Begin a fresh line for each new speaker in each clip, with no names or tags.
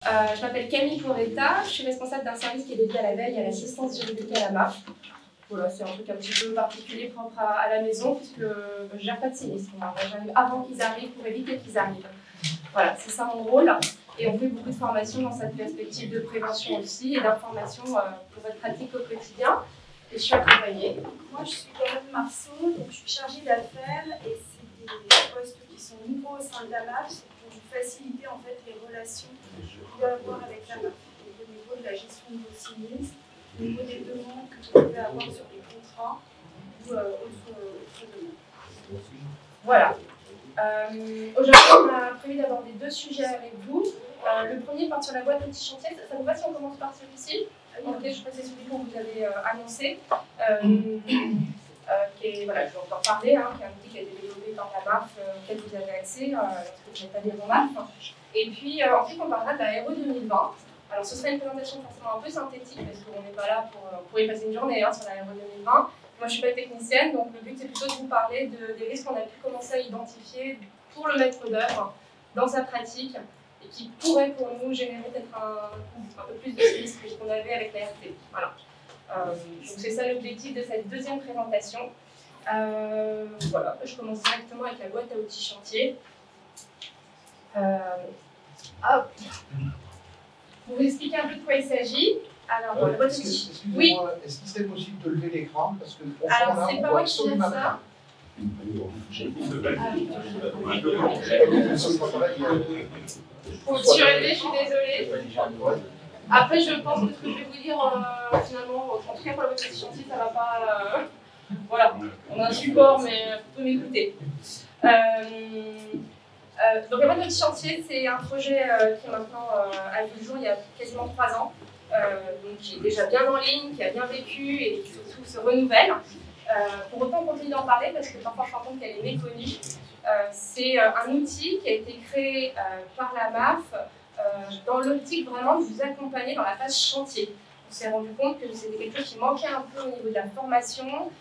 Je m'appelle Camille Porretta, je suis responsable d'un service qui est dédié à la veille et à l'assistance juridique à la MAF. Voilà, c'est un truc un petit peu particulier propre à la maison, puisque je ne gère pas de sinistre. J'arrive avant qu'ils arrivent pour éviter qu'ils arrivent. Voilà, c'est ça mon rôle. Et on fait beaucoup de formations dans cette perspective de prévention aussi et d'information pour votre pratique au quotidien. Et je suis accompagnée.
Moi, je suis Caroline Marceau, donc je suis chargée d'affaires et c'est des postes qui sont nouveaux au sein de la MAF, c'est pour vous faciliter en fait les relations que vous pouvez avoir avec la MAF. Donc, au niveau de la gestion de vos sinistres, au niveau des demandes que vous pouvez avoir sur les contrats ou autre demande.
Voilà. Aujourd'hui, on a prévu d'aborder deux sujets avec vous. Le premier porte sur la boîte d'outils chantier. Ça vous va si on commence par celui-ci? Ok, je crois que c'est celui qu'on vous avait annoncé. Qui est, voilà, je vais encore parler, qui est un outil qui a été développé par la MAF, auquel vous avez accès lorsque vous êtes adhérent MAF. Et puis ensuite, on parlera de la RE 2020. Alors, ce sera une présentation forcément un peu synthétique, parce qu'on n'est pas là pour y passer une journée sur la RE 2020. Moi, je ne suis pas technicienne, donc le but, c'est plutôt de vous parler des risques qu'on a pu commencer à identifier pour le maître d'œuvre dans sa pratique, et qui pourrait pour nous générer peut-être un peu plus de sinistres que ce qu'on avait avec la RT. Voilà. Donc c'est ça l'objectif de cette deuxième présentation. Voilà, je commence directement avec la boîte à outils chantier. Hop. Pour vous expliquer un peu de quoi il s'agit. Alors, la boîte à outils. Oui.
Est-ce qu'il serait possible de lever l'écran?
Alors, c'est pas moi qui gère ça. Pour le surélever, je suis désolée. Après, je pense que ce que je vais vous dire, finalement, en tout cas pour la boîte à outils chantier, ça va pas. Voilà, on a un support, mais vous pouvez m'écouter. Donc, la boîte à outils chantier, c'est un projet qui maintenant a vu le jour il y a quasiment 3 ans. Donc, qui est déjà bien en ligne, qui a bien vécu et qui surtout se renouvelle. Pour autant, on continue d'en parler parce que parfois je me rends compte qu'elle est méconnue. C'est un outil qui a été créé par la MAF dans l'optique vraiment de vous accompagner dans la phase chantier. On s'est rendu compte que c'était quelque chose qui manquait un peu au niveau de la formation.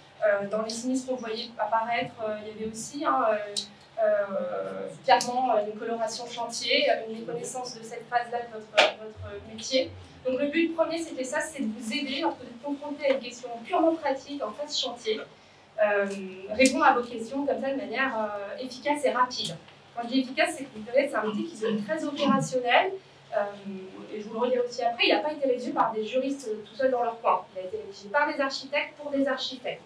Dans les sinistres qu'on voyait apparaître, il y avait aussi clairement une coloration chantier, une méconnaissance de cette phase-là de votre métier. Donc le but premier, c'était ça, c'est de vous aider lorsque vous êtes confronté à une question purement pratique en phase chantier, répondre à vos questions comme ça de manière efficace et rapide. Quand je dis efficace, c'est que vous verrez, c'est un outil qui se veut très opérationnel, et je vous le redirai aussi après, il n'a pas été rédigé par des juristes tout seuls dans leur coin, il a été rédigé par des architectes pour des architectes.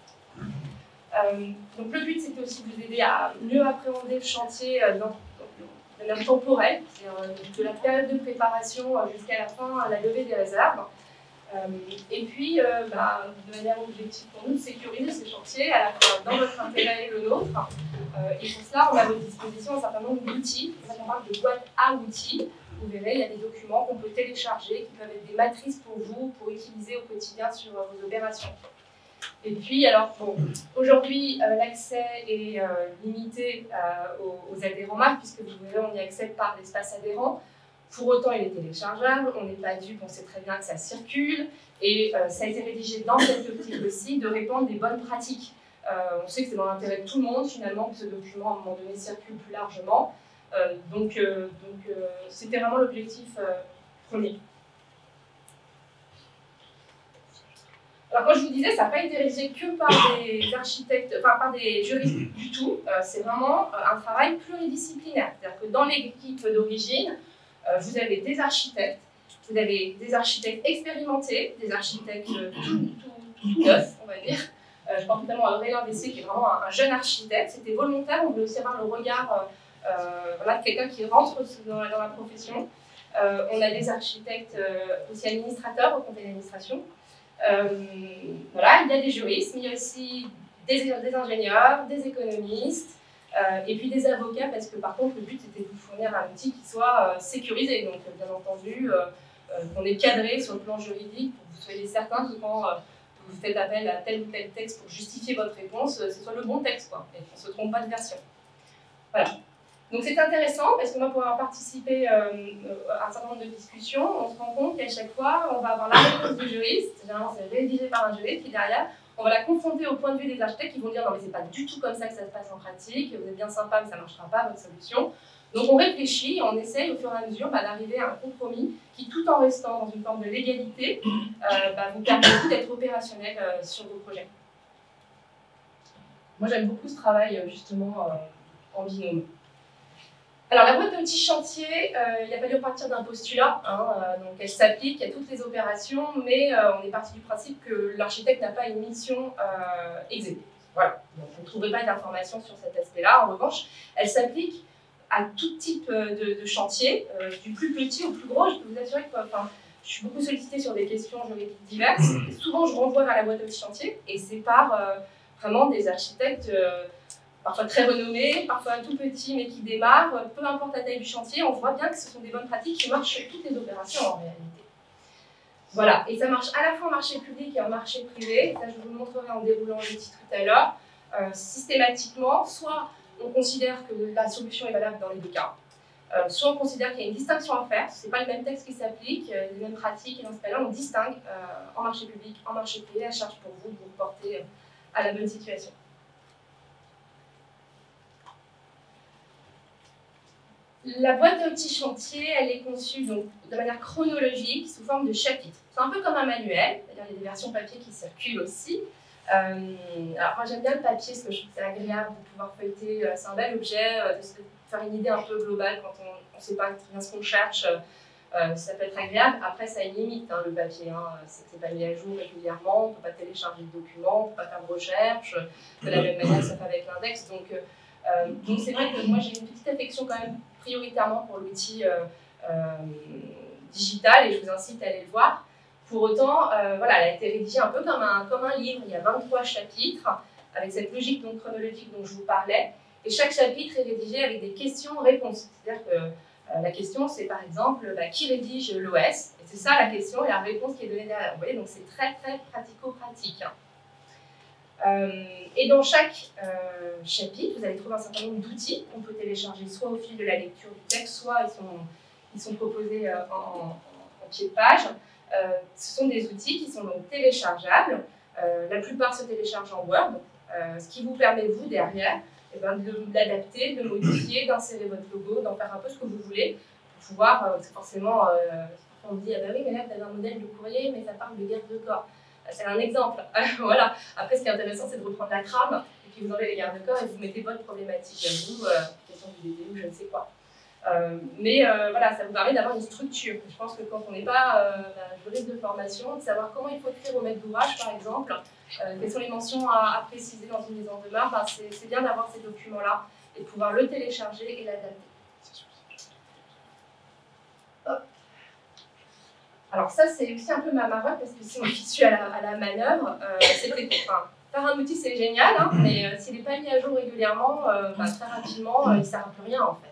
Donc le but, c'était aussi de vous aider à mieux appréhender le chantier de manière temporelle, de la période de préparation jusqu'à la fin, à la levée des réserves. Et puis, de manière objective pour nous, de sécuriser ces chantiers à la fois dans votre intérêt et le nôtre. Et pour cela, on a à votre disposition un certain nombre d'outils. C'est ça qu'on parle de boîte à outils. Vous verrez, il y a des documents qu'on peut télécharger, qui peuvent être des matrices pour vous, pour utiliser au quotidien sur vos opérations. Et puis, alors, bon, aujourd'hui, l'accès est limité aux adhérents MAF, puisque vous verrez, on y accède par l'espace adhérent. Pour autant, il est téléchargeable, on n'est pas dupe, on sait très bien que ça circule, et ça a été rédigé dans cette optique aussi de répandre des bonnes pratiques. On sait que c'est dans l'intérêt de tout le monde, finalement, que ce document, à un moment donné, circule plus largement. Donc c'était vraiment l'objectif premier. Alors, comme je vous disais, ça n'a pas été rédigé que par des architectes, enfin par des juristes du tout. C'est vraiment un travail pluridisciplinaire. C'est-à-dire que dans l'équipe d'origine, vous avez des architectes expérimentés, des architectes tout neufs, on va dire. Je pense notamment à Aurélien Bessé, qui est vraiment un jeune architecte. C'était volontaire, on voulait aussi avoir le regard de quelqu'un qui rentre dans la profession. On a des architectes aussi administrateurs au conseil d'administration. Voilà, il y a des juristes, mais il y a aussi des ingénieurs, des économistes, et puis des avocats, parce que par contre le but c'était de vous fournir un outil qui soit sécurisé, donc bien entendu qu'on est cadré sur le plan juridique pour que vous soyez certain que quand vous faites appel à tel ou tel texte pour justifier votre réponse, ce soit le bon texte, quoi, et qu'on ne se trompe pas de version. Voilà. Donc c'est intéressant parce que moi, pour avoir participé à un certain nombre de discussions, on se rend compte qu'à chaque fois, on va avoir la réponse du juriste, généralement c'est rédigé par un juriste, puis derrière, on va la confronter au point de vue des architectes qui vont dire non mais c'est pas du tout comme ça que ça se passe en pratique, vous êtes bien sympa mais ça ne marchera pas votre solution. Donc on réfléchit, on essaye au fur et à mesure d'arriver à un compromis qui, tout en restant dans une forme de légalité, vous permet d'être opérationnel sur vos projets. Moi j'aime beaucoup ce travail justement en binôme. Alors la boîte à outils chantier, il a fallu partir d'un postulat, donc elle s'applique à toutes les opérations, mais on est parti du principe que l'architecte n'a pas une mission exécutée. Voilà, donc vous ne trouverez pas d'informations sur cet aspect-là. En revanche, elle s'applique à tout type de chantier, du plus petit au plus gros. Je peux vous assurer que je suis beaucoup sollicitée sur des questions juridiques diverses. Et souvent, je renvoie vers la boîte à outils chantier, et c'est par vraiment des architectes parfois très renommés, parfois tout petits mais qui démarrent. Peu importe la taille du chantier, on voit bien que ce sont des bonnes pratiques qui marchent sur toutes les opérations en réalité. Voilà, et ça marche à la fois en marché public et en marché privé. Ça, je vous le montrerai en déroulant l'outil tout à l'heure. Systématiquement, soit on considère que la solution est valable dans les deux cas, soit on considère qu'il y a une distinction à faire, ce n'est pas le même texte qui s'applique, les mêmes pratiques, et dans ce cas-là, on distingue en marché public, en marché privé, à charge pour vous de vous reporter à la bonne situation. La boîte à outils chantier, elle est conçue donc, de manière chronologique, sous forme de chapitres. C'est un peu comme un manuel, c'est-à-dire il y a des versions papier qui circulent aussi. Alors moi j'aime bien le papier parce que je trouve que c'est agréable de pouvoir feuilleter, c'est un bel objet, de se faire une idée un peu globale quand on ne sait pas bien ce qu'on cherche, ça peut être agréable. Après ça a une limite, le papier, c'est pas mis à jour régulièrement, on ne peut pas télécharger de documents, on ne peut pas faire de recherche, de la même manière ça fait avec l'index. Donc c'est vrai que moi j'ai une petite affection quand même prioritairement pour l'outil digital et je vous incite à aller le voir. Pour autant, voilà, elle a été rédigée un peu comme un livre. Il y a 23 chapitres avec cette logique donc, chronologique dont je vous parlais. Et chaque chapitre est rédigé avec des questions-réponses. C'est-à-dire que la question, c'est par exemple, qui rédige l'OS? Et c'est ça la question et la réponse qui est donnée derrière. Vous voyez, donc c'est très, très pratico-pratique. Et dans chaque chapitre, vous allez trouver un certain nombre d'outils qu'on peut télécharger soit au fil de la lecture du texte, soit ils sont proposés en pied de page. Ce sont des outils qui sont donc téléchargeables. La plupart se téléchargent en Word, ce qui vous permet, vous, derrière, de l'adapter, de le modifier, d'insérer votre logo, d'en faire un peu ce que vous voulez, pour pouvoir, c'est forcément, on me dit, ah ben oui, mais là, vous avez un modèle de courrier, mais ça parle de garde de corps. C'est un exemple. Voilà. Après, ce qui est intéressant, c'est de reprendre la trame, et puis vous enlevez les gardes de corps et vous mettez votre problématique à vous, question du DD ou je ne sais quoi. Voilà, ça vous permet d'avoir une structure. Je pense que quand on n'est pas juriste de formation, de savoir comment il faut écrire au maître d'ouvrage, par exemple, quelles sont les mentions à préciser dans une mise en demeure, c'est bien d'avoir ces documents-là et de pouvoir le télécharger et l'adapter. Alors ça, c'est aussi un peu ma marotte, parce que si on suis à la manœuvre, faire un outil, c'est génial, mais s'il n'est pas mis à jour régulièrement, très rapidement, il ne sert à plus rien, en fait.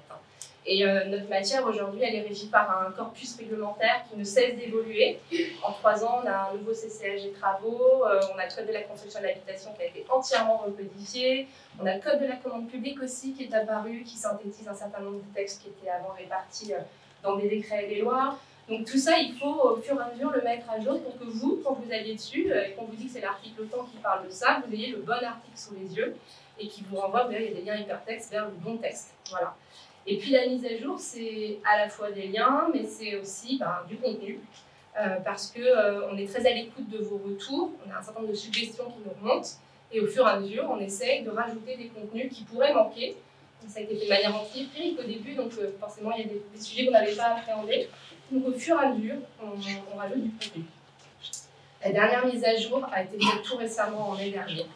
Et notre matière, aujourd'hui, elle est régie par un corpus réglementaire qui ne cesse d'évoluer. En 3 ans, on a un nouveau CCAG travaux, on a le code de la construction et de l'habitation qui a été entièrement recodifié, on a le code de la commande publique aussi qui est apparu, qui synthétise un certain nombre de textes qui étaient avant répartis dans des décrets et des lois. Donc tout ça, il faut au fur et à mesure le mettre à jour pour que vous, quand vous alliez dessus, et qu'on vous dit que c'est l'article autant qui parle de ça, vous ayez le bon article sous les yeux et qui vous renvoie, vous verrez, il y a des liens hypertextes vers le bon texte. Voilà. Et puis la mise à jour, c'est à la fois des liens, mais c'est aussi du contenu, parce qu'on est très à l'écoute de vos retours, on a un certain nombre de suggestions qui nous remontent, et au fur et à mesure, on essaye de rajouter des contenus qui pourraient manquer. Donc, ça a été fait de manière empirique au début, donc forcément il y a des sujets qu'on n'avait pas appréhendés. Donc au fur et à mesure, on rajoute du contenu. La dernière mise à jour a été faite tout récemment en mai dernier.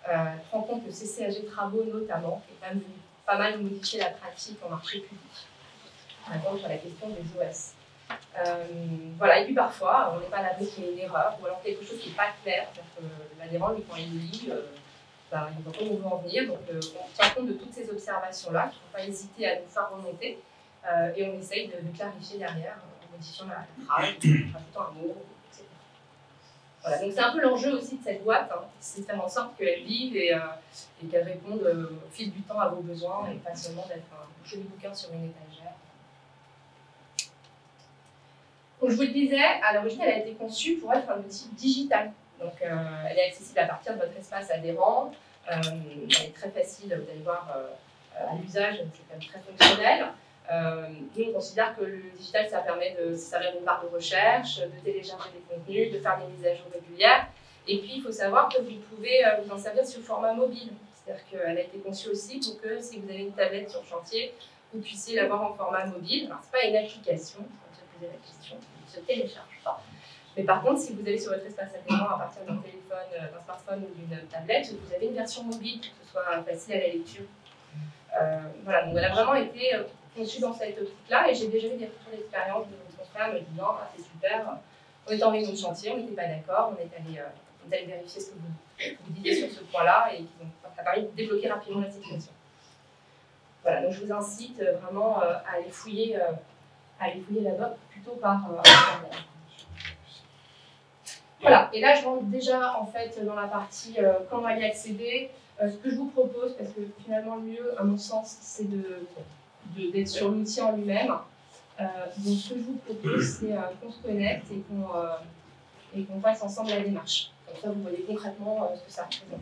Elle prend compte le CCAG travaux notamment, qui est quand même venu pas mal modifier la pratique en marché public, par exemple sur la question des OS. Voilà, et puis parfois, on n'est pas à l'abri qu'il y ait une erreur, ou alors quelque chose qui n'est pas clair, l'adhérent, lui, quand il le lit, il ne voit pas où on veut en venir, donc on tient compte de toutes ces observations-là, qu'il ne faut pas hésiter à nous faire remonter, et on essaye de clarifier derrière, en modifiant la phrase, en rajoutant un mot, etc. Voilà, donc c'est un peu l'enjeu aussi de cette boîte, c'est de faire en sorte qu'elle vive et qu'elle réponde au fil du temps à vos besoins et pas seulement d'être un joli bouquin sur une étagère. Donc je vous le disais, à l'origine elle a été conçue pour être un outil digital. Donc elle est accessible à partir de votre espace adhérent, elle est très facile, vous allez voir, à l'usage, c'est quand même très fonctionnel. Nous, on considère que le digital, ça permet de servir d'une barre de recherche, de télécharger des contenus, de faire des mises à jour régulières. Et puis, il faut savoir que vous pouvez vous en servir sur format mobile. C'est-à-dire qu'elle a été conçue aussi pour que si vous avez une tablette sur chantier, vous puissiez l'avoir en format mobile. Alors, ce n'est pas une application, on se poser la question, elle ne se télécharge pas. Mais par contre, si vous avez sur votre espace adhérent à partir d'un téléphone, d'un smartphone ou d'une tablette, vous avez une version mobile pour que ce soit facile à la lecture. Voilà, donc elle a vraiment été conçue dans cette optique-là et j'ai déjà eu des retours d'expérience de nos confrères me disant c'est super, on était en réunion de chantier, on n'était pas d'accord, on est allé vérifier ce que vous disiez sur ce point-là et ça a permis de débloquer rapidement la situation. Voilà, donc je vous incite vraiment à aller fouiller la doc plutôt par Internet. Voilà, et là je rentre déjà en fait dans la partie comment y accéder. Ce que je vous propose, parce que finalement le mieux, à mon sens, c'est d'être sur l'outil en lui-même. Donc ce que je vous propose, c'est qu'on se connecte et qu'on fasse ensemble la démarche. Comme ça, vous voyez concrètement ce que ça représente.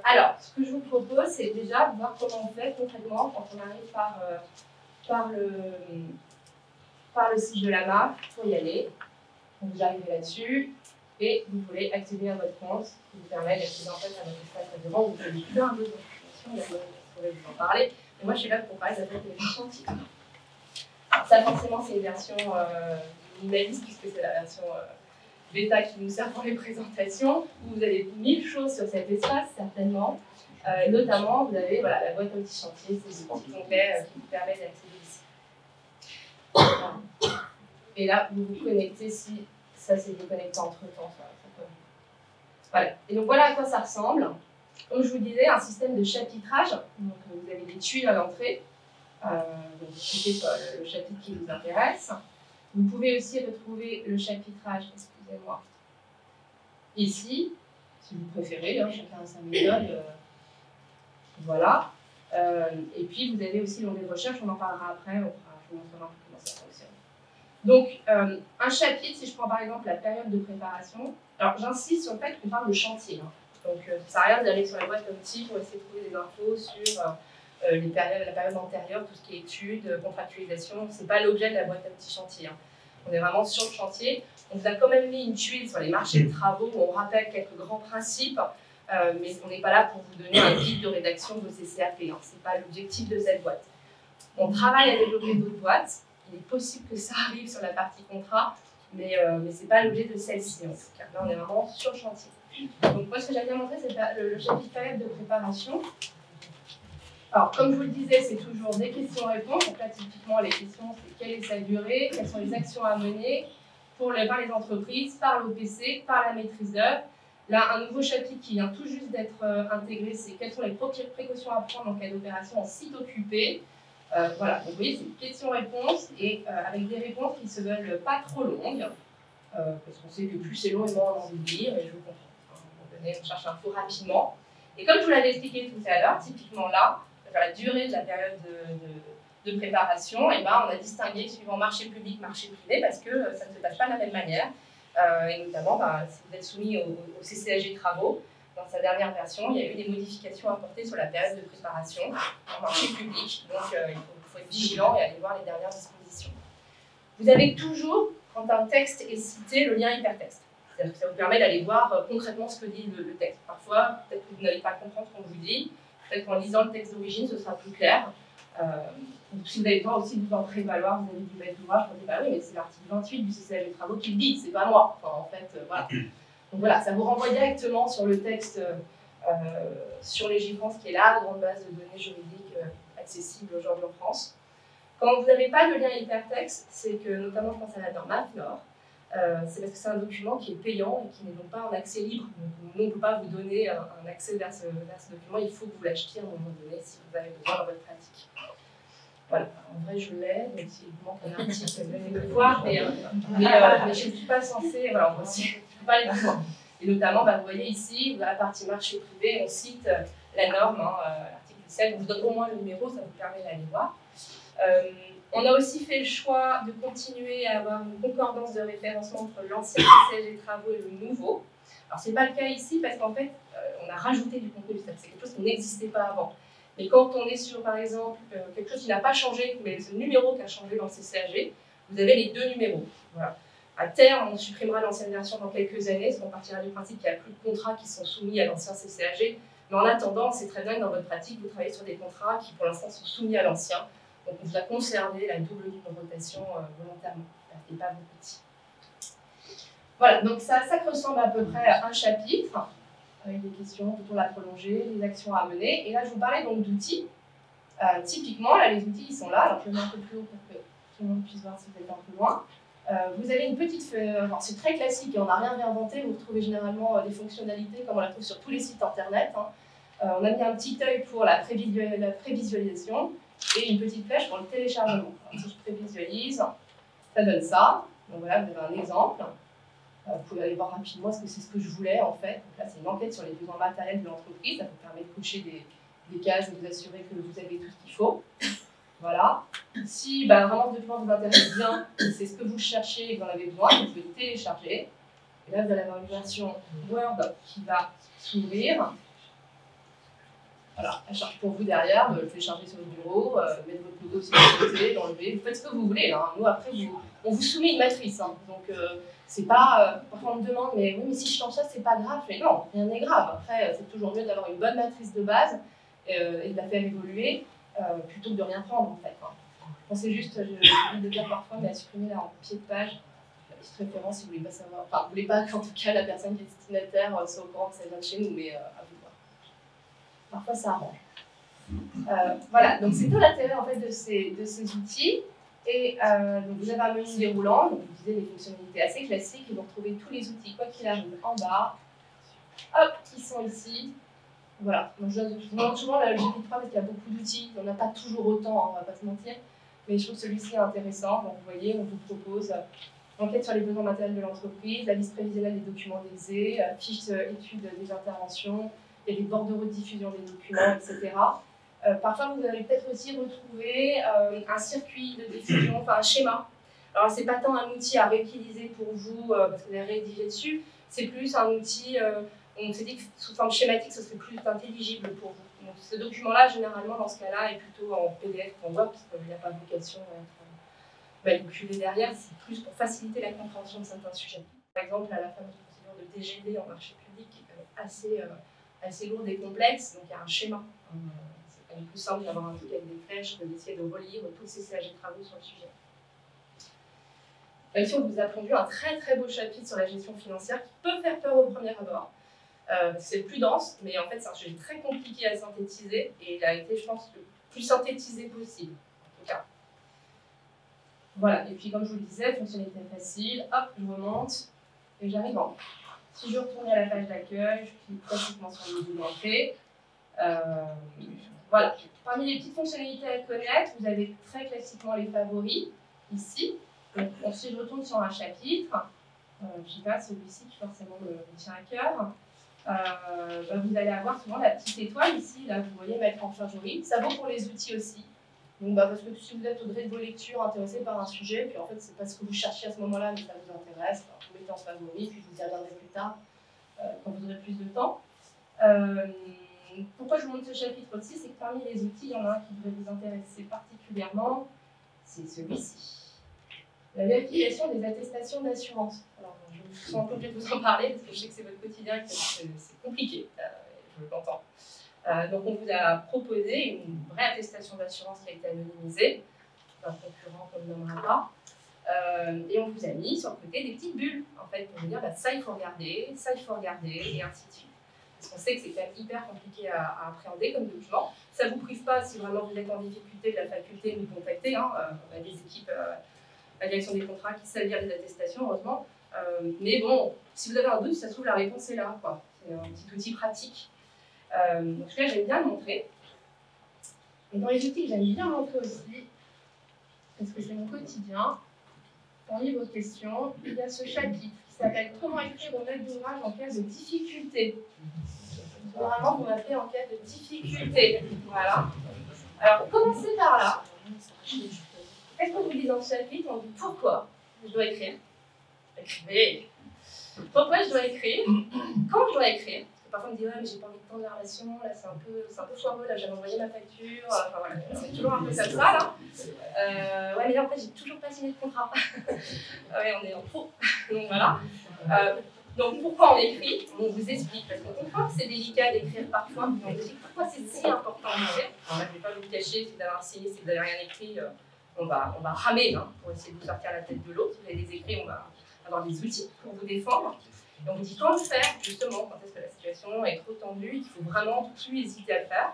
Alors, ce que je vous propose, c'est déjà de voir comment on fait concrètement quand on arrive par le site de la MAF pour y aller. Donc vous arrivez là-dessus et vous voulez accéder à votre compte qui vous permet d'accéder en fait à votre espace adhérent. Vous avez plein de d'informations, je pourrais vous en parler. Mais moi, je suis là pour parler de la chantier. Ça, forcément, c'est une version minimaliste puisque c'est la version bêta qui nous sert pour les présentations. Vous avez 1000 choses sur cet espace, certainement. Notamment, vous avez voilà, la boîte à outils chantier, c'est ce petit onglet qui vous permet d'accéder ici. Voilà. Et là, vous vous connectez si ça s'est déconnecté entre-temps. Voilà. Et donc voilà à quoi ça ressemble. Comme je vous disais, un système de chapitrage. Donc vous avez des tuiles à l'entrée. Donc vous cliquez sur le chapitre qui vous intéresse. Vous pouvez aussi retrouver le chapitrage, excusez-moi, ici, si vous préférez, hein, chacun a sa méthode. Voilà. Et puis vous avez aussi l'onglet de recherche, on en parlera après, je vous montrerai un peu comment ça fonctionne. Donc, un chapitre, si je prends par exemple la période de préparation, alors j'insiste sur le fait qu'on parle de chantier. Hein. Donc, ça ne sert à rien d'aller sur la boîte d'outils pour essayer de trouver des infos sur la période antérieure, tout ce qui est études, contractualisation. Ce n'est pas l'objet de la boîte à outils chantier. Hein. On est vraiment sur le chantier. On vous a quand même mis une tuile sur les marchés de travaux où on rappelle quelques grands principes, mais on n'est pas là pour vous donner un guide de rédaction de vos CCAP. Hein. Ce n'est pas l'objectif de cette boîte. On travaille à développer d'autres boîtes. Il est possible que ça arrive sur la partie contrat, mais ce n'est pas l'objet de celle-ci en tout cas. Là, on est vraiment sur le chantier. Donc moi, ce que j'aime bien montrer, c'est le chapitre période de préparation. Alors, comme je vous le disais, c'est toujours des questions-réponses. Donc là, typiquement, les questions, c'est quelle est sa durée, quelles sont les actions à mener par les entreprises, par l'OPC, par la maîtrise d'œuvre. Là, un nouveau chapitre qui vient tout juste d'être intégré, c'est quelles sont les précautions à prendre en cas d'opération en site occupé. Voilà, donc vous voyez, c'est une question-réponse et avec des réponses qui ne se veulent pas trop longues, parce qu'on sait que plus c'est long et moins on a envie de lire, et je vous comprends. On cherche l'info rapidement. Et comme je vous l'avais expliqué tout à l'heure, typiquement là, la durée de la période de préparation, et ben, on a distingué suivant marché public, marché privé, parce que ça ne se passe pas de la même manière. Et notamment, si vous êtes soumis au CCAG travaux, dans sa dernière version, il y a eu des modifications apportées sur la période de préparation en marché public. Donc, il faut être vigilant et aller voir les dernières dispositions. Vous avez toujours, quand un texte est cité, le lien hypertexte. C'est-à-dire que ça vous permet d'aller voir concrètement ce que dit le texte. Parfois, peut-être que vous n'allez pas comprendre ce qu'on vous dit. Peut-être qu'en lisant le texte d'origine, ce sera plus clair. Donc, si vous avez besoin aussi de vous en prévaloir, vous avez du maître d'ouvrage, vous dites bah oui, mais c'est l'article 28 du CCAG des travaux qui le dit, c'est pas moi. Enfin, en fait, voilà. Donc voilà, ça vous renvoie directement sur le texte sur Légifrance, qui est la grande base de données juridiques accessible aujourd'hui en France. Quand vous n'avez pas de lien hypertexte, c'est que, notamment je pense à la norme AFNOR, c'est parce que c'est un document qui est payant et qui n'est donc pas en accès libre. Donc, nous, on ne peut pas vous donner un accès vers ce document, il faut que vous l'achetiez à un moment donné si vous avez besoin dans votre pratique. Voilà, en vrai je l'ai, donc s'il vous manque un article, vous allez le voir, mais je ne suis pas censée, voilà, on ne peut pas les voir. Et notamment, vous voyez ici, dans la partie marché privé, on cite la norme, l'article 7, on vous donne au moins le numéro, ça vous permet d'aller voir. On a aussi fait le choix de continuer à avoir une concordance de référencement entre l'ancien CCAG travaux et le nouveau. Alors, ce n'est pas le cas ici parce qu'en fait, on a rajouté du contenu, c'est quelque chose qui n'existait pas avant. Mais quand on est sur, par exemple, quelque chose qui n'a pas changé, mais c'est le numéro qui a changé dans le CCAG, vous avez les deux numéros. Voilà. À terme, on supprimera l'ancienne version dans quelques années, parce qu'on partira du principe qu'il n'y a plus de contrats qui sont soumis à l'ancien CCAG. Mais en attendant, c'est très bien que dans votre pratique, vous travaillez sur des contrats qui, pour l'instant, sont soumis à l'ancien. Donc, on vous a conservé la double numérotation volontairement. Et pas vos petits. Voilà, donc ça ressemble à peu près à un chapitre, avec des questions, peut-on la prolonger, les actions à mener. Et là, je vous parlais donc d'outils. Typiquement, là, les outils, ils sont là. Alors, je vais mettre un peu plus haut pour que tout le monde puisse voir si vous êtes un peu loin. Vous avez une petite feuille, c'est très classique et on n'a rien réinventé. Vous retrouvez généralement des fonctionnalités comme on la trouve sur tous les sites internet. On a mis un petit œil pour la prévisualisation et une petite flèche pour le téléchargement. Alors, si je prévisualise, ça donne ça. Donc voilà, vous avez un exemple. Vous pouvez aller voir rapidement, est-ce que c'est ce que je voulais en fait. Donc là, c'est une enquête sur les besoins matériels de l'entreprise. Ça vous permet de cocher des cases et de vous assurer que vous avez tout ce qu'il faut. Voilà. Si vraiment ce document vous intéresse bien, c'est ce que vous cherchez et que vous en avez besoin, vous pouvez le télécharger. Et là, vous allez avoir une version Word qui va s'ouvrir. Voilà, la charge pour vous derrière, le télécharger sur votre bureau, mettre votre logo si vous souhaitez, l'enlever, vous faites ce que vous voulez. Hein. Nous, après, on vous soumet une matrice. Hein. Donc, c'est pas. Parfois, on me demande, mais oui, mais si je change ça, c'est pas grave. Mais non, rien n'est grave. Après, c'est toujours mieux d'avoir une bonne matrice de base et de la faire évoluer plutôt que de rien prendre, en fait. Hein. Pensez juste, j'ai oublié de dire parfois, mais à supprimer là en pied de page, la petite référence si vous voulez pas savoir. Enfin, vous voulez pas qu'en tout cas la personne qui est destinataire soit au courant que ça vient de chez nous, mais à vous voir. Parfois, ça arrange. Voilà, donc c'est tout l'intérêt en fait de ces outils. Et donc vous avez un menu déroulant, donc vous disiez des fonctionnalités assez classiques, et vous retrouvez tous les outils, quoi qu'il arrive, en bas, hop, qui sont ici. Voilà, donc je vous montre souvent la GPT-3 parce qu'il y a beaucoup d'outils, on n'a pas toujours autant, hein, on ne va pas se mentir, mais je trouve que celui-ci est intéressant. Donc vous voyez, on vous propose enquête sur les besoins matériels de l'entreprise, la liste prévisionnelle des documents dédiés, fiche étude des interventions, il y a des bordereaux de diffusion des documents, etc. Parfois, vous allez peut-être aussi retrouver un circuit de diffusion, enfin un schéma. Alors, ce n'est pas tant un outil à réutiliser pour vous, parce que vous allez rédiger dessus, c'est plus un outil, on s'est dit que sous forme schématique, ce serait plus intelligible pour vous. Donc, ce document-là, généralement, dans ce cas-là, est plutôt en PDF qu'en Word, parce qu'il n'y a pas vocation à être manipulé derrière, c'est plus pour faciliter la compréhension de certains sujets. Par exemple, la fameuse procédure de DGD en marché public, qui est quand même assez lourde et complexe, donc il y a un schéma. C'est quand même plus simple d'avoir un truc avec des flèches que d'essayer de relire tous ces CAG travaux sur le sujet. Ici, on vous a pondu un très très beau chapitre sur la gestion financière qui peut faire peur au premier abord. C'est le plus dense, mais en fait, c'est un sujet très compliqué à synthétiser et il a été, je pense, le plus synthétisé possible, en tout cas. Voilà, et puis comme je vous le disais, fonctionnalité facile, hop, je remonte et j'arrive en haut. Si je retourne à la page d'accueil, je clique classiquement sur le menu d'entrée. Voilà. Parmi les petites fonctionnalités à connaître, vous avez très classiquement les favoris, ici. Donc, si je retourne sur un chapitre, je ne sais pas, celui-ci qui forcément me tient à cœur, vous allez avoir souvent la petite étoile ici, là, vous voyez, mettre en favori. Ça vaut pour les outils aussi. Donc, parce que si vous êtes au gré de vos lectures intéressé par un sujet, puis en fait, c'est pas ce que vous cherchez à ce moment-là, mais ça vous intéresse, alors, vous mettez en favori, puis vous y reviendrez plus tard, quand vous aurez plus de temps. Pourquoi je vous montre ce chapitre aussi, c'est que parmi les outils, il y en a un qui devrait vous intéresser particulièrement, c'est celui-ci. La vérification des attestations d'assurance. Alors, je me sens obligée de vous en parler parce que je sais que c'est votre quotidien et que c'est compliqué, je l'entends. Donc, on vous a proposé une vraie attestation d'assurance qui a été anonymisée, un concurrent qu'on ne nommera pas, et on vous a mis sur le côté des petites bulles, en fait, pour vous dire ça il faut regarder, ça il faut regarder, et ainsi de suite. Parce qu'on sait que c'est quand même hyper compliqué à appréhender comme document. Ça ne vous prive pas, si vraiment vous êtes en difficulté, de la faculté de nous contacter. Hein. On a des équipes à la direction des contrats qui savent lire les attestations, heureusement. Mais bon, si vous avez un doute, ça se trouve, la réponse est là. C'est un petit outil pratique. Donc celui-là, j'aime bien le montrer. Et dans les outils que j'aime bien montrer aussi, parce que c'est mon quotidien, parmi vos questions, il y a ce chapitre qui s'appelle « Comment écrire une aide d'ouvrage en cas de difficulté ». Normalement, vous m'appelez en cas de difficulté. Voilà. Alors, commencez par là. Qu'est-ce que vous dites dans ce chapitre? On dit pourquoi je dois écrire. Écrivez. Pourquoi je dois écrire? Quand je dois écrire? parfois on me dit ouais mais j'ai pas envie de tendre la relation, là c'est un peu foireux, là j'avais envoyé ma facture, enfin voilà, c'est toujours un peu comme ça là. Ouais mais là en fait j'ai toujours pas signé de contrat. Ouais on est en pro, donc voilà. Donc pourquoi on écrit? On vous explique, parce qu'on comprend que c'est délicat d'écrire parfois, mais on vous explique pourquoi c'est si important d'écrire. Alors là je ne vais pas vous le cacher, si vous avez signé, si vous n'avez rien écrit, on va ramer hein, pour essayer de vous sortir la tête de l'eau. Si vous avez des écrits, on va avoir des outils pour vous défendre. Et on vous dit quand le faire, justement, quand est-ce que la situation est trop tendue, il faut vraiment plus hésiter à le faire.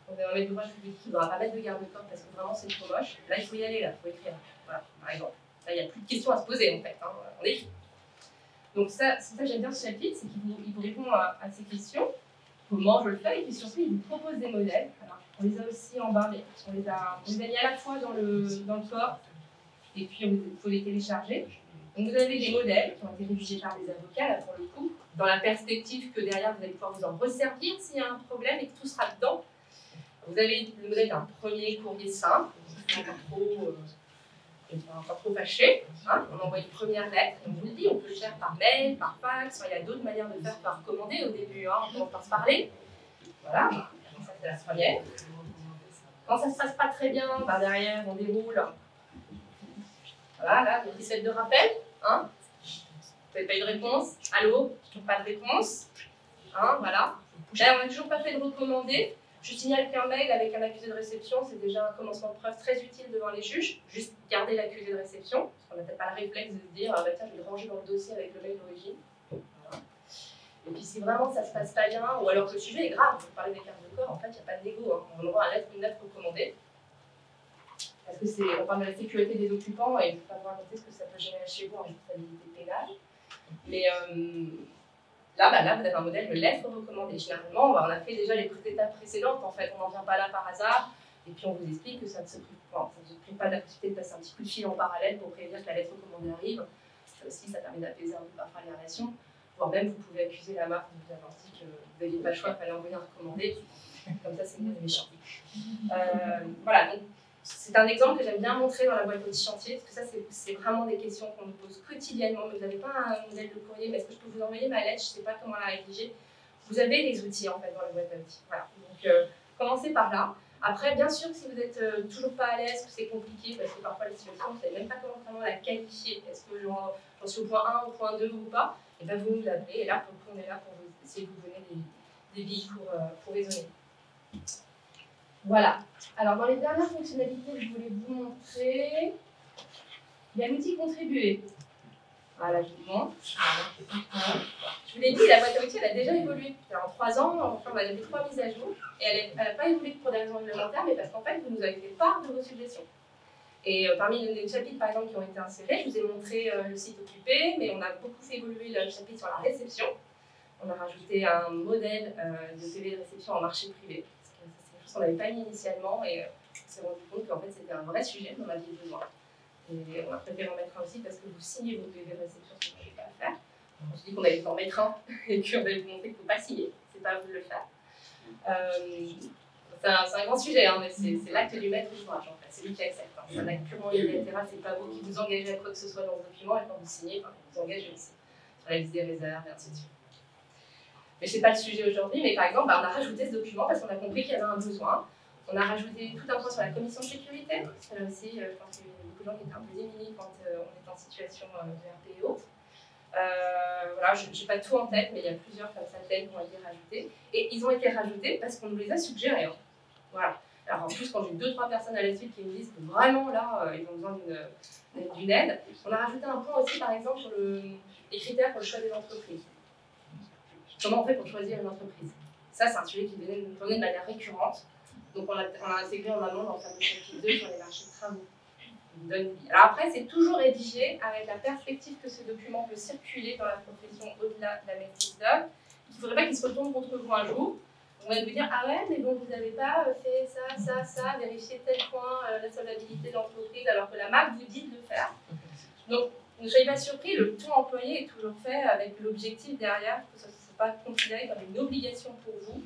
Donc, dans un maître d'ouvrage public, il ne faudra pas mettre de garde-corps parce que vraiment c'est trop moche. Là, il faut y aller, là, il faut écrire. Voilà, par exemple. Là, il n'y a plus de questions à se poser, en fait. Hein. On écrit. Donc, c'est ça que j'aime bien ce chapitre, c'est qu'il vous répond à ces questions. Comment je le fais, et puis surtout, il vous propose des modèles. Alors, on les a aussi en bas, mais on les a mis à la fois dans le corps, et puis il faut les télécharger. Donc vous avez des modèles qui ont été rédigés par des avocats, là pour le coup, dans la perspective que derrière vous allez pouvoir vous en resservir s'il y a un problème et que tout sera dedans. Vous avez le modèle d'un premier courrier simple, pas trop fâché. Hein, on envoie une première lettre et on vous le dit, on peut le faire par mail, par fax, il y a d'autres manières de faire par commander au début, hein, on commence par se parler. Voilà, ça c'est la première. Quand ça ne se passe pas très bien, ben derrière on déroule. Voilà, là, le 17 de rappel. Hein, vous n'avez pas eu de réponse. Allô, toujours pas de réponse. Hein, voilà. Là, on n'a toujours pas fait de recommandé. Je signale qu'un mail avec un accusé de réception, c'est déjà un commencement de preuve très utile devant les juges. Juste garder l'accusé de réception, parce qu'on n'a peut-être pas le réflexe de se dire ah, bah, tiens, je vais le ranger dans le dossier avec le mail d'origine. Voilà. Et puis si vraiment ça ne se passe pas bien, ou alors que le sujet est grave, vous parlez des cartes de corps, en fait, il n'y a pas de négo. Hein. On envoie une lettre recommandée. Parce que on parle de la sécurité des occupants et je ne vais pas vous raconter ce que ça peut générer chez vous en responsabilité pénale. Mais là, vous avez un modèle de lettre recommandée. Généralement, on a fait déjà les étapes précédentes. En fait, on n'en vient pas là par hasard. Et puis, on vous explique que ça ne se prive pas de la possibilité de passer un petit coup de fil en parallèle pour prévenir que la lettre recommandée arrive. Ça aussi, ça permet d'apaiser un peu parfois les relations. Voire même, vous pouvez accuser la marque de vous avoir dit que vous n'aviez pas le choix, il fallait envoyer un recommandé. Comme ça, c'est moins méchant. Voilà, donc c'est un exemple que j'aime bien montrer dans la boîte à outils chantier, parce que ça, c'est vraiment des questions qu'on nous pose quotidiennement. Mais vous n'avez pas un modèle de courrier, mais est-ce que je peux vous envoyer ma lettre? Je ne sais pas comment la rédiger. Vous avez les outils, en fait, dans la boîte à outils. Voilà. Donc, commencez par là. Après, bien sûr, si vous n'êtes toujours pas à l'aise, que c'est compliqué, parce que parfois, la situation, vous ne savez même pas comment vraiment la qualifier. Est-ce que j'en suis au point 1, au point 2 ou pas? Et bien, vous nous appelez. Et là, pour le coup, on est là pour essayer de vous donner des billes pour raisonner. Voilà. Alors, dans les dernières fonctionnalités que je voulais vous montrer, il y a l'outil contribuer. Voilà, je vous montre. Je vous l'ai dit, la boîte à outils, elle a déjà évolué. En 3 ans, enfin, on a fait 3 mises à jour. Et elle n'a pas évolué pour des raisons réglementaires, mais parce qu'en fait, vous nous avez fait part de vos suggestions. Et parmi les chapitres, par exemple, qui ont été insérés, je vous ai montré le site occupé, mais on a beaucoup fait évoluer le chapitre sur la réception. On a rajouté un modèle de PV de réception en marché privé. On n'avait pas mis initialement et on s'est rendu compte qu'en fait c'était un vrai sujet dont on avait besoin. Et on a préféré en mettre un aussi parce que vous signez vos PV de réception si vous n'avez pas à faire. On s'est dit qu'on allait en mettre un et qu'on allait vous montrer qu'il ne faut pas signer, c'est pas à vous de le faire. C'est un grand sujet, hein, mais c'est l'acte du maître d'ouvrage en fait, c'est lui qui accepte. Hein. C'est un acte purement unilatéral, c'est pas vous qui vous engagez à quoi que ce soit dans le document et quand vous signez, vous vous engagez aussi sur la liste des réserves et ainsi de suite. Mais ce n'est pas le sujet aujourd'hui, mais par exemple, on a rajouté ce document parce qu'on a compris qu'il y avait un besoin. On a rajouté tout un point sur la commission de sécurité, parce que là aussi, je pense qu'il y a beaucoup de gens qui étaient un peu démunis quand on est en situation de RP et autres. Voilà, je n'ai pas tout en tête, mais il y a plusieurs comme ça thèmes qui ont été rajoutés. Et ils ont été rajoutés parce qu'on nous les a suggérés. Hein. Voilà. Alors en plus, quand j'ai 2-3 personnes à la suite qui me disent que vraiment là, ils ont besoin d'une aide, on a rajouté un point aussi, par exemple, sur les critères pour le choix des entreprises. Comment on fait pour choisir une entreprise? Ça, c'est un sujet qui venait de manière récurrente. Donc, on a intégré en amont dans le fameux chapitre 2 sur les marchés de travaux. Alors après, c'est toujours rédigé avec la perspective que ce document peut circuler dans la profession au-delà de la maîtrise d'œuvre. Il ne faudrait pas qu'il se retourne contre vous un jour. On va vous dire, ah ouais, mais bon, vous n'avez pas fait ça, vérifié tel point, la solvabilité de l'entreprise, alors que la marque vous dit de le faire. Donc, ne soyez pas surpris, le ton employé est toujours fait avec l'objectif derrière, que ce ne soit pas considéré comme une obligation pour vous,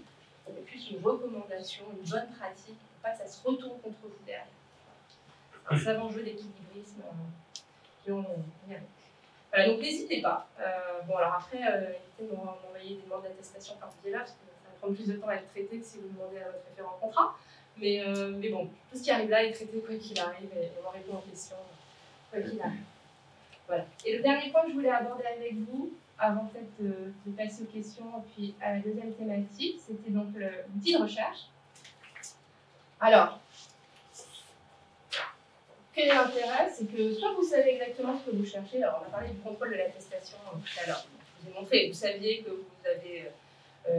mais plus une recommandation, une bonne pratique, pour pas que ça se retourne contre vous derrière. Un savant jeu d'équilibrisme qui on y arrive. Voilà, donc n'hésitez pas. Bon, alors après, évitez de m'envoyer des demandes d'attestation par ce biais-là, parce que ça va prendre plus de temps à être traité que si vous demandez à votre référent contrat. Mais bon, tout ce qui arrive là est traité quoi qu'il arrive, et on répond aux questions quoi qu'il arrive. Voilà. Et le dernier point que je voulais aborder avec vous, avant peut-être de passer aux questions, et puis à la deuxième thématique, c'était donc l'outil de recherche. Alors, quel est l'intérêt? C'est que soit vous savez exactement ce que vous cherchez, alors on a parlé du contrôle de l'attestation tout à l'heure, je vous ai montré, vous saviez que vous avez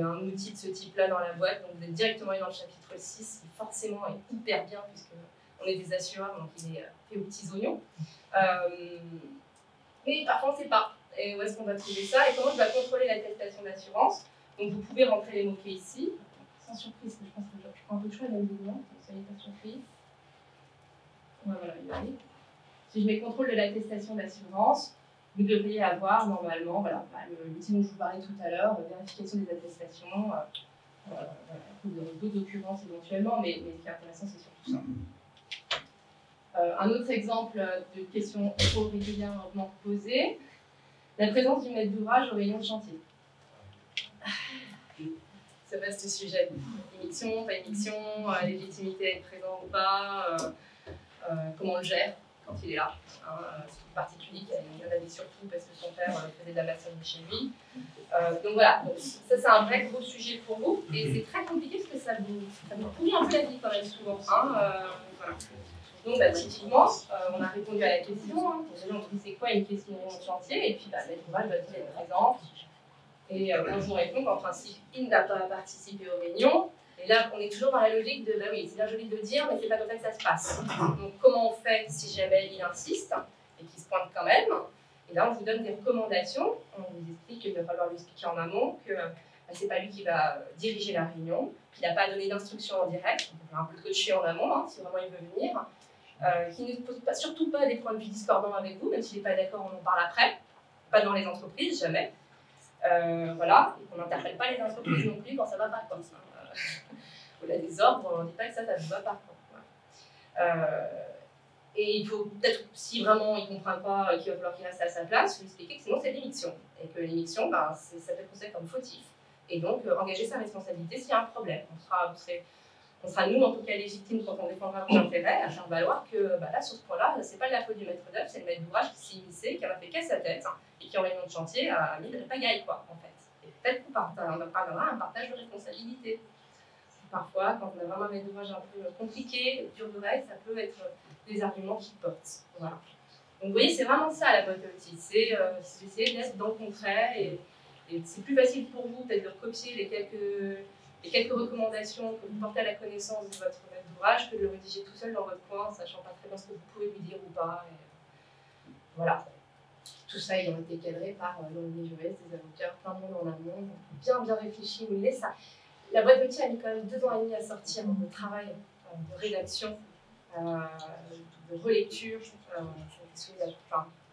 un outil de ce type-là dans la boîte, donc vous êtes directement allé dans le chapitre 6, qui forcément est hyper bien, puisqu'on est des assureurs, donc il est fait aux petits oignons. Mais parfois on ne sait pas. Et où est-ce qu'on va trouver ça? Et comment je vais contrôler l'attestation d'assurance? Donc vous pouvez rentrer les mots-clés ici, sans surprise, que je pense que je prends un peu de choix à la vidéo, donc soyez pas surpris. Voilà, si je mets contrôle de l'attestation d'assurance, vous devriez avoir normalement l'outil dont je vous parlais tout à l'heure, vérification des attestations, d'autres occurrences éventuellement, mais ce qui est intéressant, c'est surtout ça. Un autre exemple de question trop régulièrement posée, la présence du maître d'ouvrage au rayon de chantier. Ce vaste sujet. Émission, pas émission, légitimité à être présent ou pas, comment on le gère quand il est là. C'est une particulier qui a une surtout parce que son père faisait de la maçonnerie chez lui. Donc voilà, donc, ça c'est un vrai gros sujet pour vous et c'est très compliqué parce que ça vous pourrit un peu la vie quand même souvent. Voilà. Donc typiquement, on a répondu à la question, on se dit c'est quoi une question de chantier et puis maître d'ouvrage doit-il être présent? Et on vous répond qu'en principe, il n'a pas participé aux réunions. Et là, on est toujours dans la logique de, bah oui, c'est bien joli de le dire, mais c'est pas comme ça que ça se passe. Donc, comment on fait si jamais il insiste et qu'il se pointe quand même? Et là, on vous donne des recommandations. On vous explique qu'il va falloir lui expliquer en amont que c'est pas lui qui va diriger la réunion, qu'il n'a pas donné d'instruction en direct. On va un peu coacher en amont, si vraiment il veut venir. Qu'il ne pose surtout pas des points de vue discordants avec vous, même s'il n'est pas d'accord, on en parle après. Pas dans les entreprises, jamais. Voilà, et qu'on n'interpelle pas les entreprises non plus quand ça ne va pas. Quoi. On a des ordres, on ne dit pas que ça ne va pas. Et il faut peut-être, si vraiment il ne comprend pas qu'il va falloir qu'il reste à sa place, lui expliquer que sinon c'est l'éviction. Et que l'éviction, ça peut être considéré comme fautif. Et donc, engager sa responsabilité s'il y a un problème. On sera nous, en tout cas, légitimes quand on défendra vos intérêts, à faire valoir que là, sur ce point-là, ce n'est pas de la faute du maître d'œuvre, c'est le maître d'ouvrage qui s'est initié, qui en a fait qu'à sa tête, et qui, en réunion de chantier, a mis de la pagaille, quoi, en fait. Et peut-être qu'on parlera un partage de responsabilité. Parfois, quand on a vraiment un maître d'ouvrage un peu compliqué, dur d'oreille, ça peut être des arguments qui portent. Voilà. Donc, vous voyez, c'est vraiment ça, la boîte à outils. C'est essayer d'être dans le concret, et c'est plus facile pour vous, peut-être, de recopier les quelques recommandations que vous portez à la connaissance de votre maître d'ouvrage que de le rédiger tout seul dans votre coin, sachant pas très bien ce que vous pouvez lui dire ou pas. Et voilà. Tout ça ayant été cadré par les juristes, des avocats, plein de monde en amont, bien réfléchi. Mais ça, la boîte d'outils a mis quand même 2 ans et demi à sortir de travail, de rédaction, de relecture.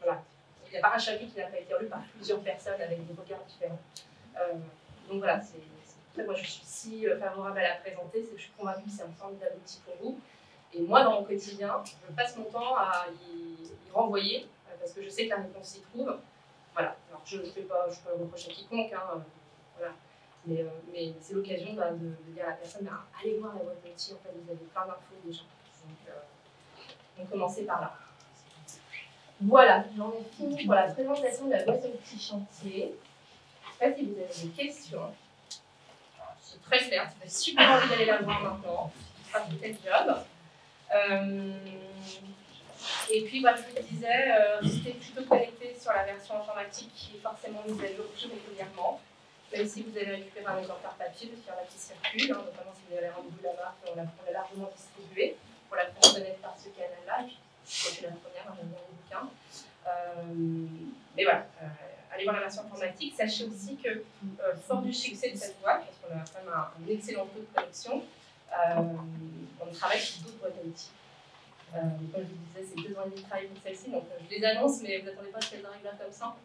Voilà. Il n'y a pas un chapitre qui n'a pas été lu par plusieurs personnes avec des regards différents. Donc voilà, moi, je suis si favorable à la présenter, c'est que je suis convaincue que c'est un formidable outil pour vous. Et moi, dans mon quotidien, je passe mon temps à y renvoyer, parce que je sais que la réponse s'y trouve. Voilà. Alors, je ne peux pas le reprocher à quiconque, voilà. Mais c'est l'occasion de dire à la personne, allez voir la boîte d'outils, en fait, vous avez plein d'infos déjà. Donc, commencez par là. Voilà, j'en ai fini pour la présentation de la boîte à outils chantier. Je ne sais pas si vous avez des questions. C'est très clair, ça fait super envie d'aller la voir maintenant. Ça fait peut-être job. Et puis, je vous le disais, restez plutôt connecté sur la version informatique qui est forcément mise à jour plus régulièrement. Même si vous avez récupéré un exemplaire papier, parce qu'il y en a qui circulent, notamment si vous avez rendez-vous la marque, on l'a largement distribué pour la faire connaître par ce canal-là. Et puis, je suis la première, j'aime bien les bouquins. Mais voilà. Allez voir la version informatique. Sachez aussi que, fort du succès de cette boîte, parce qu'on a quand même un excellent taux de connexion, on travaille sur d'autres boîtes à outils. Comme je vous disais, c'est 2 ans et demi de travail pour celle-ci, donc je les annonce, mais vous n'attendez pas à ce qu'elles arrivent là comme ça.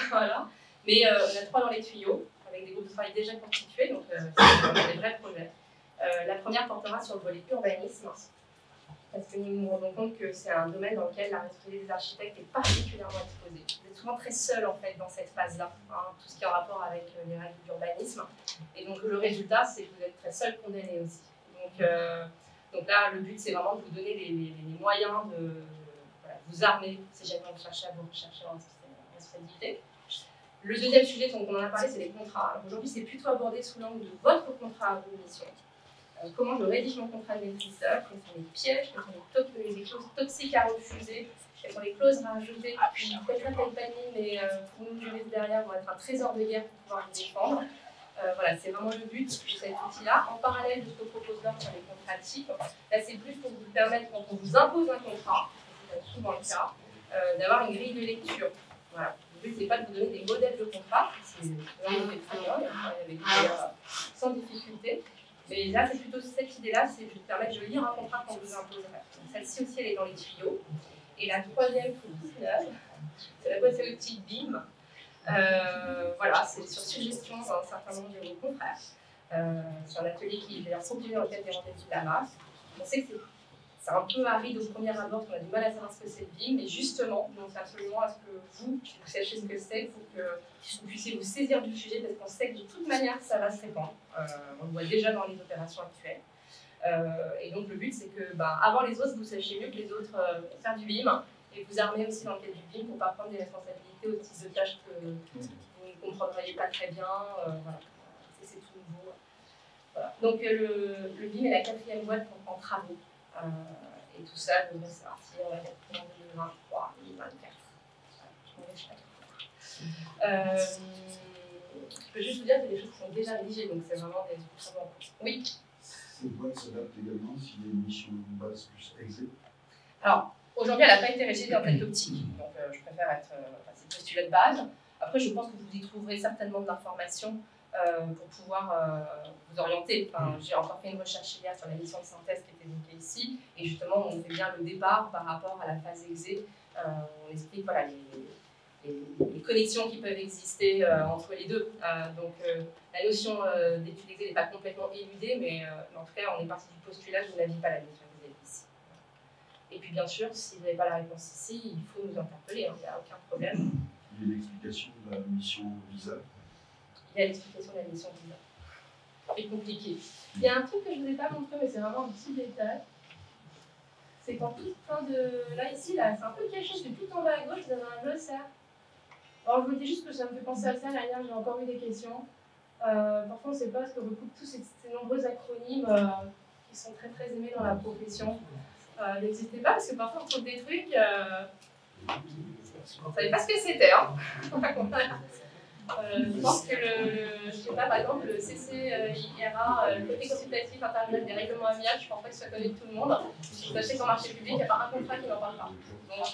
Voilà. Mais on a 3 dans les tuyaux, avec des groupes de travail déjà constitués, donc c'est des vrais projets. La première portera sur le volet urbanisme, parce que nous nous rendons compte que c'est un domaine dans lequel la responsabilité des architectes est particulièrement exposée. Vous êtes souvent très seul en fait dans cette phase-là, hein, tout ce qui est en rapport avec les règles d'urbanisme. Et donc le résultat, c'est que vous êtes très seul condamné aussi. Donc là, le but, c'est vraiment de vous donner les moyens de vous armer si jamais vous cherchez à vous rechercher en responsabilité. Le deuxième sujet dont on en a parlé, c'est les contrats. Alors aujourd'hui, c'est plutôt abordé sous l'angle de votre contrat de mission. Comment je rédige mon contrat de maîtriseur, quels sont les pièges, quelles sont les clauses toxiques à refuser, quelles sont les clauses à rajouter. Peut-être un panier, mais pour nous, juristes derrière, vont être un trésor de guerre pour pouvoir vous défendre. Voilà, c'est vraiment le but de cet outil-là. En parallèle de ce que propose l'ordre sur les contrats types, là, c'est plus pour vous permettre, quand on vous impose un contrat, c'est souvent le cas, d'avoir une grille de lecture. Voilà. Le but, c'est pas de vous donner des modèles de contrat, c'est vraiment très bien, avec sans difficulté. Mais là, c'est plutôt cette idée-là, c'est de vous permettre de lire un contrat qu'on vous imposerait. Celle-ci aussi, elle est dans les tuyaux. Et la troisième, c'est la boîte à outils BIM. Voilà, c'est sur suggestion d'un certain nombre de vos confrères. C'est un atelier qui est d'ailleurs proposé dans le cadre des rendez-vous de la masse. On sait que c'est un peu aride au premier abord, on a du mal à savoir ce que c'est le BIM, mais justement, on sait absolument à ce que vous sachiez ce que c'est, pour que vous puissiez vous saisir du sujet, parce qu'on sait que de toute manière, ça va se répandre. On le voit déjà dans les opérations actuelles. Et donc le but, c'est que avant les autres, vous sachiez mieux que les autres faire du BIM, et vous armer aussi dans le cadre du BIM pour ne pas prendre des responsabilités au type de tâches que vous ne comprendriez pas très bien. Voilà. C'est tout nouveau. Voilà. Donc le BIM est la quatrième boîte en travaux. Et tout ça devrait sortir en 2023, 2024. Je peux juste vous dire que les choses sont déjà rédigées, donc c'est vraiment des travaux en cours. Oui.
Cette boîte s'adapte également s'il y a une mission de base plus exé.
Alors, aujourd'hui, elle n'a pas été rédigée en tête optique, donc je préfère être. C'est le postulat de base. Après, je pense que vous y trouverez certainement de l'information pour pouvoir vous orienter. Enfin, j'ai encore fait une recherche hier sur la mission de synthèse qui était évoquée ici, et justement, on fait bien le départ par rapport à la phase exé. On explique voilà, les connexions qui peuvent exister entre les deux. Donc, la notion d'étude exé n'est pas complètement éludée, mais en tout cas, on est parti du postulat, je n'avis pas la notion exé ici. Et puis, bien sûr, si vous n'avez pas la réponse ici, il faut nous interpeller, il n'y a aucun problème.
Il y a l'explication de la mission visa.
Il y a l'explication de la mission visa. C'est compliqué. Il y a un truc que je ne vous ai pas montré, mais c'est vraiment un petit détail. C'est qu'en toute fin de. Là, ici, là, c'est un peu caché, je suis tout en bas à gauche, vous avez un glossaire. Alors, je vous dis juste que ça me fait penser à ça. L'année dernière, j'ai encore eu des questions. Parfois, on ne sait pas ce que recoupent tous ces nombreux acronymes qui sont très très aimés dans la profession. N'hésitez pas, parce que parfois, on trouve des trucs. On ne savait pas ce que c'était. Hein. Je pense que je sais pas, par exemple, le CCIRA, le Comité consultatif international des règlements amiables, je ne pense pas que ça connaît tout le monde. Sachez qu'en marché public, il n'y a pas un contrat qui n'en parle pas. Donc,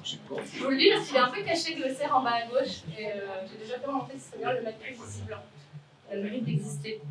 je vous le dis parce qu'il est un peu caché glossaire en bas à gauche, et j'ai déjà fait remonter, ce serait bien de le mettre plus visible. Il a le mérite d'exister.